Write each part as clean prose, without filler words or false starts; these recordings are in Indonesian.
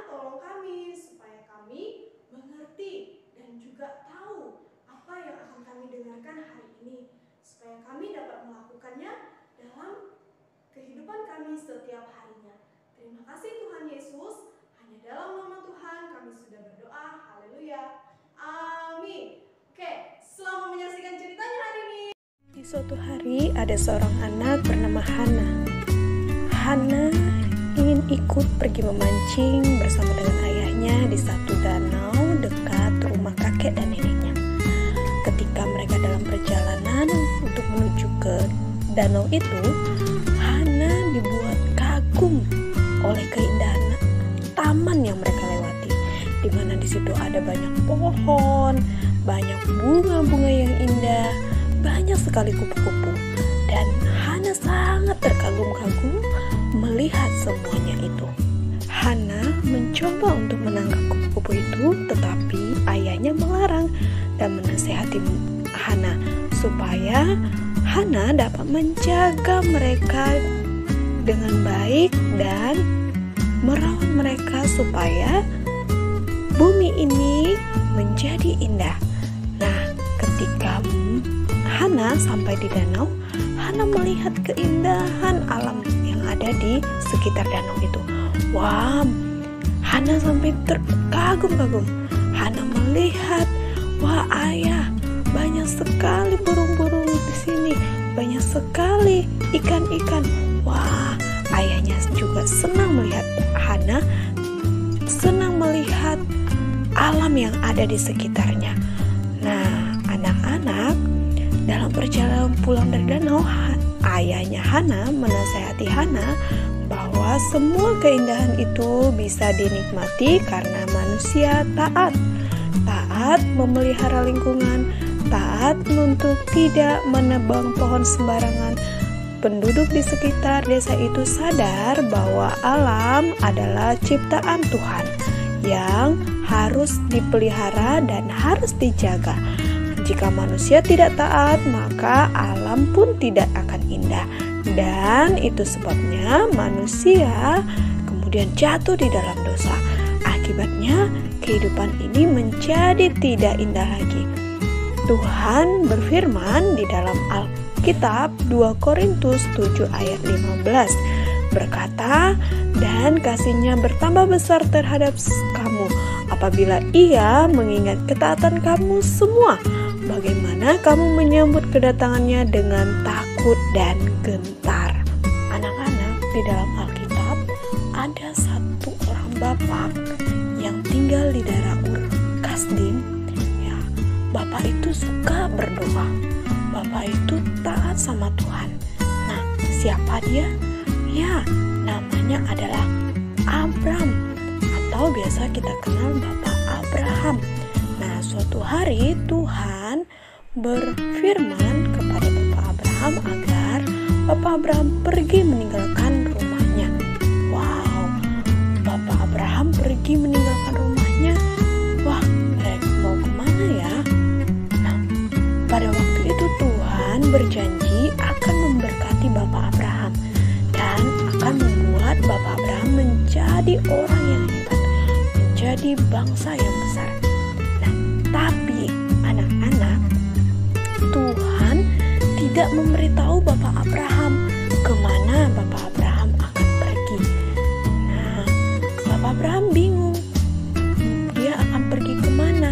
tolong kami supaya kami mengerti dan juga tahu apa yang akan kami dengarkan hari ini, supaya kami dapat melakukannya dalam kehidupan kami setiap harinya. Terima kasih Tuhan Yesus, hanya dalam nama Tuhan kami sudah berdoa. Haleluya. Amin. Oke, selamat menyaksikan ceritanya hari ini. Di suatu hari ada seorang anak bernama Hana. Hana ingin ikut pergi memancing bersama dengan ayahnya di satu danau dekat rumah kakek dan neneknya. Ketika mereka dalam perjalanan untuk menuju ke danau itu, Hana dibuat kagum oleh keindahan taman yang mereka lewati, di mana di situ ada banyak pohon, banyak bunga-bunga yang indah, banyak sekali kupu-kupu, dan Hana sangat terkagum-kagum melihat semuanya itu. Hana mencoba untuk menangkap kupu-kupu itu, tetapi ayahnya melarang dan menasihati Hana supaya Hana dapat menjaga mereka dengan baik dan merawat mereka supaya bumi ini menjadi indah. Nah, ketika Hana sampai di danau, Hana melihat keindahan alam yang ada di sekitar danau itu. Wah, Hana sampai terkagum-kagum. Hana melihat, wah ayah, banyak sekali burung-burung di sini, banyak sekali ikan-ikan. Wah, ayahnya juga senang melihat Hana, senang melihat alam yang ada di sekitarnya. Nah, anak-anak dalam perjalanan pulang dari danau, ayahnya Hana menasihati Hana bahwa semua keindahan itu bisa dinikmati karena manusia taat memelihara lingkungan, taat untuk tidak menebang pohon sembarangan. Penduduk di sekitar desa itu sadar bahwa alam adalah ciptaan Tuhan yang harus dipelihara dan harus dijaga. Jika manusia tidak taat, maka alam pun tidak akan indah. Dan itu sebabnya manusia kemudian jatuh di dalam dosa. Akibatnya kehidupan ini menjadi tidak indah lagi. Tuhan berfirman di dalam Alkitab 2 Korintus 7 ayat 15 berkata, "Dan kasihnya bertambah besar terhadap kamu apabila Ia mengingat ketaatan kamu semua. Bagaimana kamu menyambut kedatangannya dengan takut dan gentar." Anak-anak, di dalam Alkitab ada satu orang bapak yang tinggal di daerah Ur Kasdim. Ya, bapak itu suka berdoa. Bapak itu taat sama Tuhan. Nah, siapa dia? Ya, namanya adalah Abram, atau biasa kita kenal Bapak Abraham. Nah, suatu hari Tuhan berfirman kepada Bapak Abraham agar Bapak Abraham pergi meninggalkan rumahnya. Wow, Bapak Abraham pergi meninggalkan rumahnya. Wah, mau kemana ya? Nah, pada waktu itu Tuhan berjanji akan memberkati Bapak Abraham dan akan membuat Bapak Abraham menjadi orang yang hebat, menjadi bangsa yang besar. Nah, tapi anak-anak, Tuhan tidak memberitahu Bapak Abraham kemana Bapak Abraham akan pergi. Nah, Bapak Abraham bingung, dia akan pergi kemana.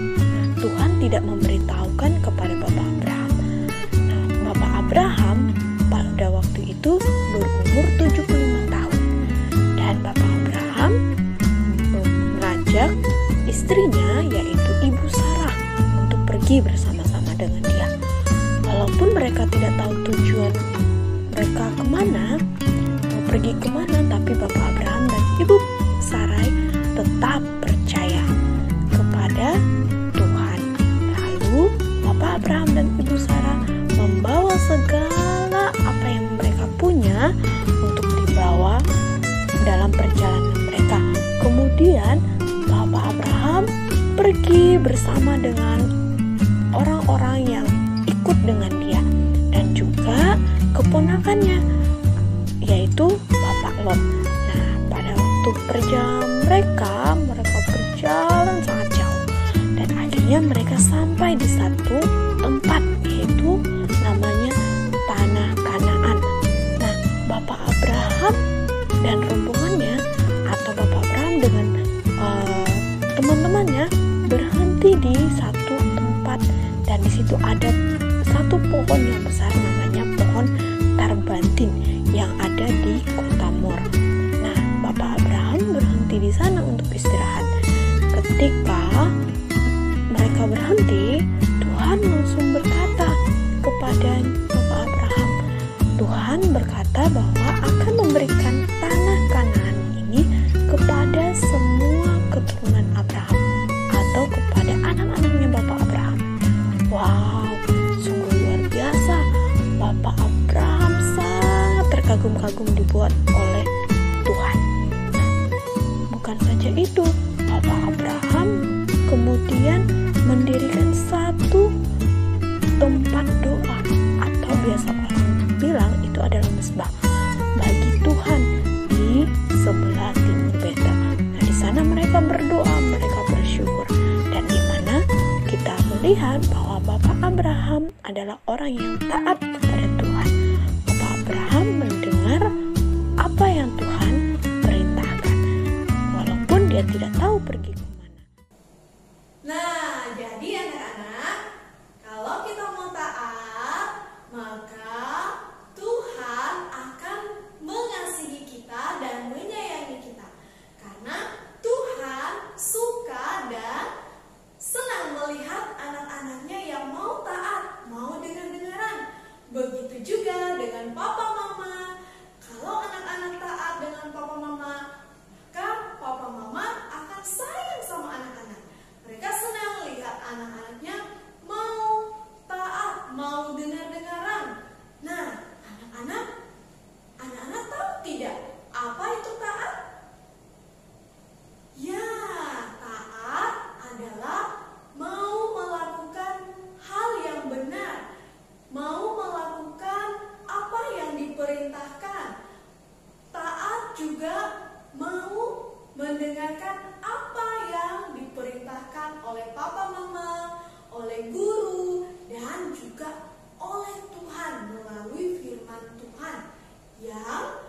Nah, Tuhan tidak memberitahukan kepada Bapak Abraham. Nah, Bapak Abraham pada waktu itu berumur 75 tahun. Dan Bapak Abraham mengajak istrinya, yaitu Ibu Sarah, untuk pergi bersama-sama dengan dia. Walaupun mereka tidak tahu tujuan mereka kemana, mau pergi kemana, tapi Bapak Abraham dan Ibu Sarai tetap percaya kepada Tuhan. Lalu Bapak Abraham dan Ibu Sarah membawa segala apa yang mereka punya untuk dibawa dalam perjalanan mereka. Kemudian Bapak Abraham pergi bersama dengan orang-orang yang ikut dengan dia dan juga keponakannya, yaitu Bapak Lot. Nah, pada waktu perjalanan mereka berjalan sangat jauh dan akhirnya mereka sampai di satu tempat, yaitu namanya tanah Kanaan. Nah, Bapak Abraham dan rombongannya atau Bapak Abraham dengan teman-temannya berhenti di satu tempat, dan di situ ada satu pohon yang besar namanya pohon Tarbantin yang ada di kota Mor. Nah, Bapak Abraham berhenti di sana untuk istirahat. Ketika mereka berhenti, Tuhan langsung berkata kepada Bapak Abraham, Tuhan berkata bahwa akan memberikan tanah Kanaan ini kepada semua keturunan Abraham atau kepada anak-anaknya Bapak Abraham. Wow, sungguh luar biasa. Bapak Abraham sangat terkagum-kagum dibuat oleh Tuhan. Bukan saja itu, Bapak Abraham kemudian mendirikan satu tempat doa, atau biasa orang bilang itu adalah mesbah bagi Tuhan di sebelah timur Bethel. Nah, di sana mereka berdoa, mereka bersyukur, dan di mana kita melihat bahwa Bapak Abraham adalah orang yang taat kepada Tuhan. Bapak Abraham mendengar apa yang Tuhan perintahkan, walaupun dia tidak tahu pergi kemana. Nah, jadi anak-anak, kalau kita mau taat, maka Tuhan akan mengasihi kita dan menyayangi kita. Karena Tuhan suka dan senang melihat anak-anaknya yang mau taat, mau dengar-dengaran. Begitu juga dengan papa mama. Kalau anak-anak taat dengan papa mama, maka papa mama akan sayang sama anak-anak. Mereka senang lihat anak-anaknya mau taat, mau dengar-dengaran. Nah, anak-anak tahu tidak apa itu taat? Ya, taat adalah mau melakukan hal yang benar, mau melakukan apa yang diperintahkan. Taat juga mau mendengarkan apa yang diperintahkan oleh papa mama, oleh guru, dan juga oleh Tuhan melalui firman Tuhan yang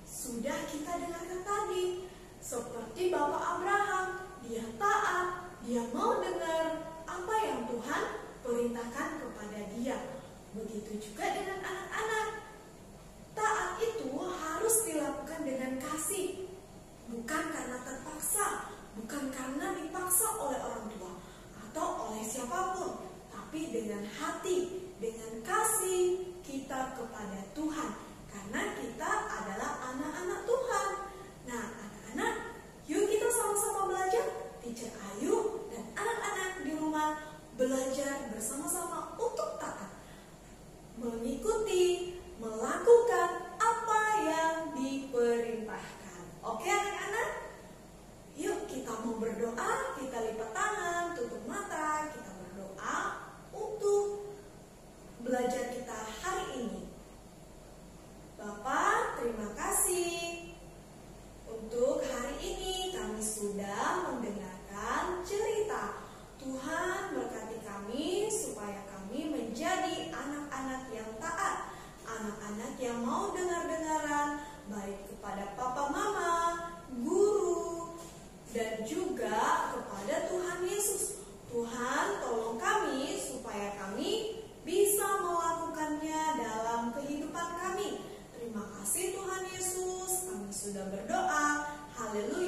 sudah kita dengarkan tadi. Seperti Bapak Abraham, dia taat, dia mau dengar apa yang Tuhan perintahkan kepada dia. Begitu juga dengan anak-anak. Taat itu harus dilakukan dengan kasih, bukan karena terpaksa, bukan karena dipaksa oleh orang tua atau oleh siapapun, tapi dengan hati, dengan kasih kita kepada Tuhan, karena kita adalah anak-anak Tuhan. Nah, anak-anak, yuk kita sama-sama belajar. Teacher Ayu dan anak-anak di rumah belajar bersama-sama untuk taat, mengikuti, melakukan apa yang diperintahkan. Oke anak-anak? Yuk kita mau berdoa, kita lipat tangan, tutup mata, kita berdoa untuk belajar kita hari ini. Bapak, terima kasih. Untuk hari ini kami sudah mendengarkan cerita. Tuhan berkati kami supaya kami menjadi anak-anak yang taat, anak-anak yang mau dengar-dengaran, baik kepada papa mama, guru, dan juga kepada Tuhan Yesus. Tuhan tolong kami supaya kami bisa melakukannya dalam kehidupan kami. Terima kasih Tuhan Yesus, kami sudah berdoa. Haleluya.